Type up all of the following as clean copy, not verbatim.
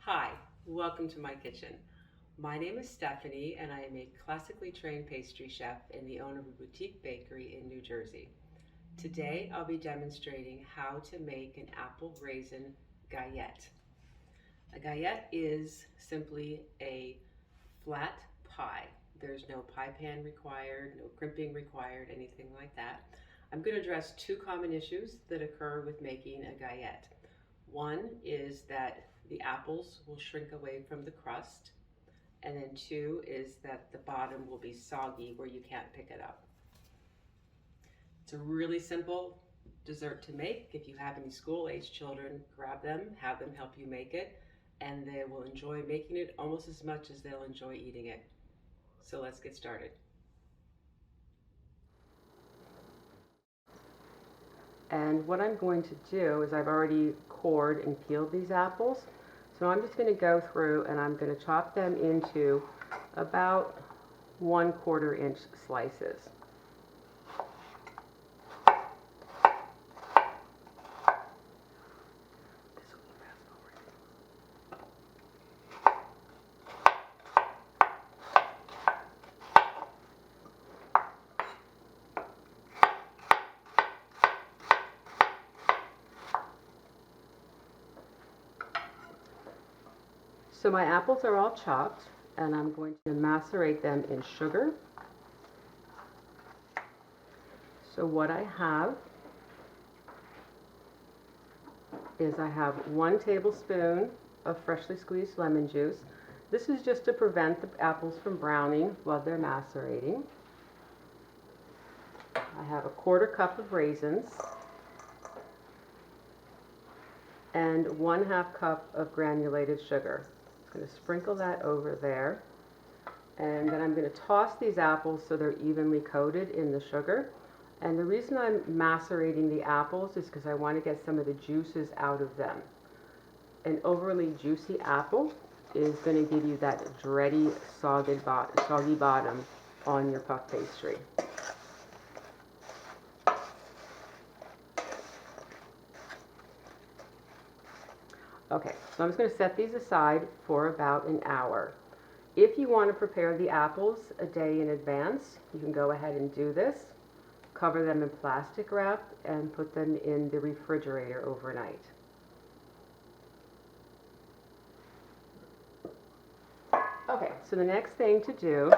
Hi, welcome to my kitchen. My name is Stephanie, and I am a classically trained pastry chef and the owner of a boutique bakery in New Jersey. Today, I'll be demonstrating how to make an apple raisin galette. A galette is simply a flat pie. There's no pie pan required, no crimping required, anything like that. I'm going to address two common issues that occur with making a galette. One is that the apples will shrink away from the crust, and then two is that the bottom will be soggy where you can't pick it up. It's a really simple dessert to make. If you have any school-age children, grab them, have them help you make it, and they will enjoy making it almost as much as they'll enjoy eating it. So let's get started. And what I'm going to do is I've already cored and peeled these apples. So I'm just going to go through and I'm going to chop them into about 1/4 inch slices. So my apples are all chopped, and I'm going to macerate them in sugar. So what I have is I have 1 tablespoon of freshly squeezed lemon juice. This is just to prevent the apples from browning while they're macerating. I have 1/4 cup of raisins and 1/2 cup of granulated sugar. I'm going to sprinkle that over there, and then I'm going to toss these apples so they're evenly coated in the sugar. And the reason I'm macerating the apples is because I want to get some of the juices out of them. An overly juicy apple is going to give you that dready, soggy bottom on your puff pastry. Okay, so I'm just going to set these aside for about an hour. If you want to prepare the apples a day in advance, you can go ahead and do this. Cover them in plastic wrap and put them in the refrigerator overnight. Okay, so the next thing to do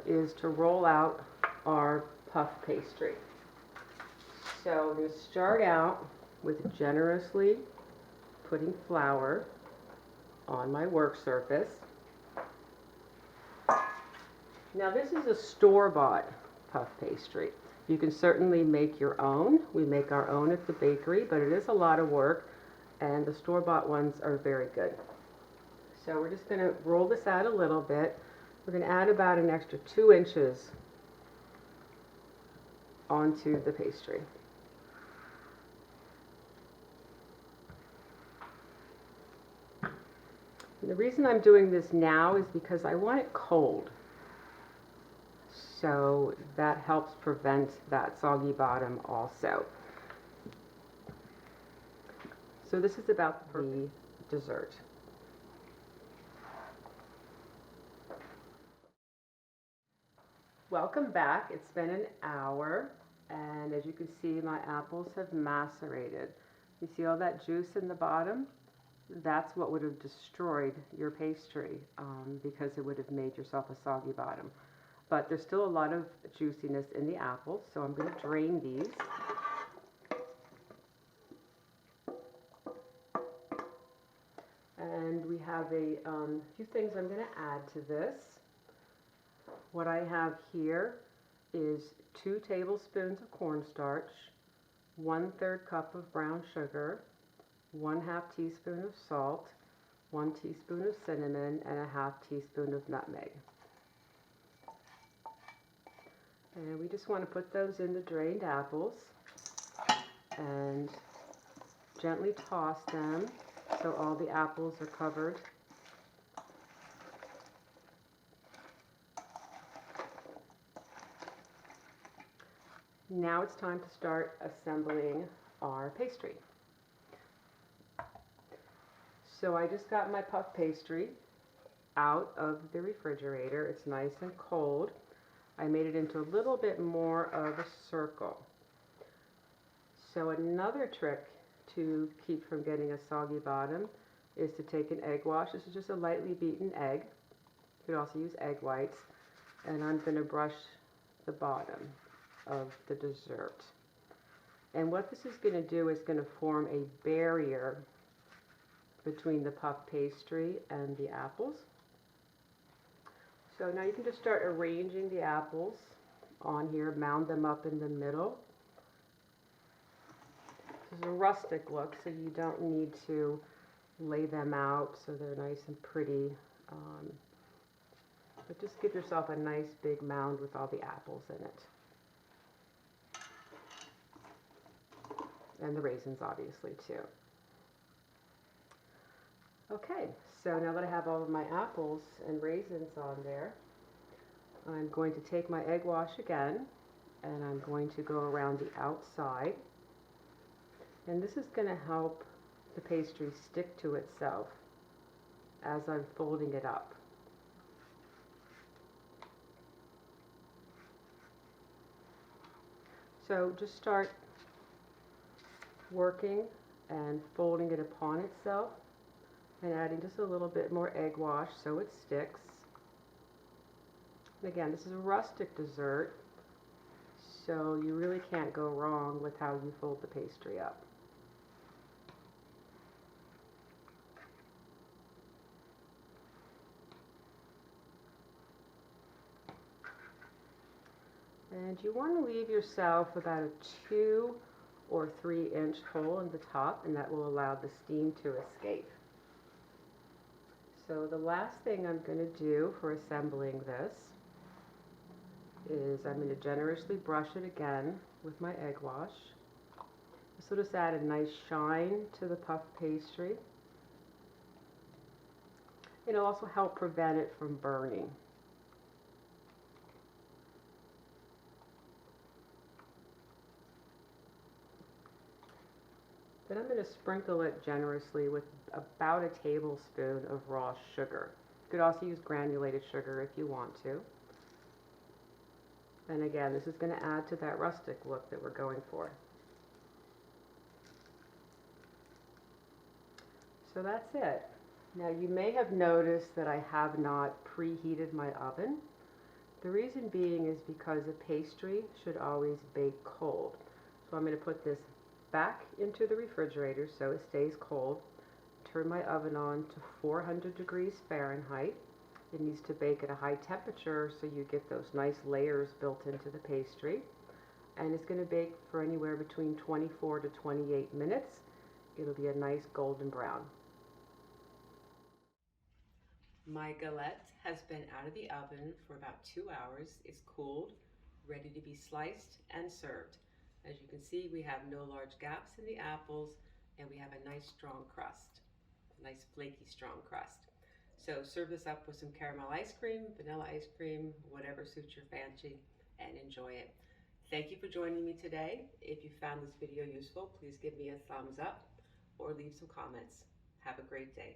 is to roll out our puff pastry. So we're going to start out with generously putting flour on my work surface. Now this is a store-bought puff pastry. You can certainly make your own. We make our own at the bakery, but it is a lot of work, and the store-bought ones are very good. So we're just going to roll this out a little bit. We're going to add about an extra 2 inches onto the pastry. And the reason I'm doing this now is because I want it cold. So that helps prevent that soggy bottom also. So this is about the dessert. Welcome back. It's been an hour, and as you can see, my apples have macerated. You see all that juice in the bottom? That's what would have destroyed your pastry because it would have made yourself a soggy bottom. But there's still a lot of juiciness in the apples, so I'm going to drain these. And we have a few things I'm going to add to this. What I have here is 2 tablespoons of cornstarch, 1/3 cup of brown sugar, 1/2 teaspoon of salt, 1 teaspoon of cinnamon, and a 1/2 teaspoon of nutmeg. And we just want to put those in the drained apples and gently toss them so all the apples are covered. Now it's time to start assembling our pastry. So I just got my puff pastry out of the refrigerator. It's nice and cold. I made it into a little bit more of a circle. So another trick to keep from getting a soggy bottom is to take an egg wash. This is just a lightly beaten egg. You could also use egg whites. And I'm going to brush the bottom of the dessert. And what this is going to do is going to form a barrier between the puff pastry and the apples. So now you can just start arranging the apples on here, mound them up in the middle. This is a rustic look, so you don't need to lay them out so they're nice and pretty. But just give yourself a nice big mound with all the apples in it. And the raisins obviously too. Okay, so now that I have all of my apples and raisins on there, I'm going to take my egg wash again and I'm going to go around the outside. And this is going to help the pastry stick to itself as I'm folding it up. So just start working and folding it upon itself and adding just a little bit more egg wash so it sticks. And again, this is a rustic dessert, so you really can't go wrong with how you fold the pastry up. And you want to leave yourself about a 2 or 3 inch hole in the top, and that will allow the steam to escape. So the last thing I'm going to do for assembling this is I'm going to generously brush it again with my egg wash. This will just add a nice shine to the puff pastry. It'll also help prevent it from burning. Then I'm going to sprinkle it generously with about a tablespoon of raw sugar. You could also use granulated sugar if you want to. And again, this is going to add to that rustic look that we're going for. So that's it. Now you may have noticed that I have not preheated my oven. The reason being is because a pastry should always bake cold. So I'm going to put this back into the refrigerator so it stays cold. Turn my oven on to 400 degrees Fahrenheit. It needs to bake at a high temperature so you get those nice layers built into the pastry. And it's going to bake for anywhere between 24 to 28 minutes. It'll be a nice golden brown. My galette has been out of the oven for about 2 hours. It's cooled, ready to be sliced and served. As you can see, we have no large gaps in the apples, and we have a nice strong crust, a nice flaky strong crust. So serve this up with some caramel ice cream, vanilla ice cream, whatever suits your fancy, and enjoy it. Thank you for joining me today. If you found this video useful, please give me a thumbs up or leave some comments. Have a great day.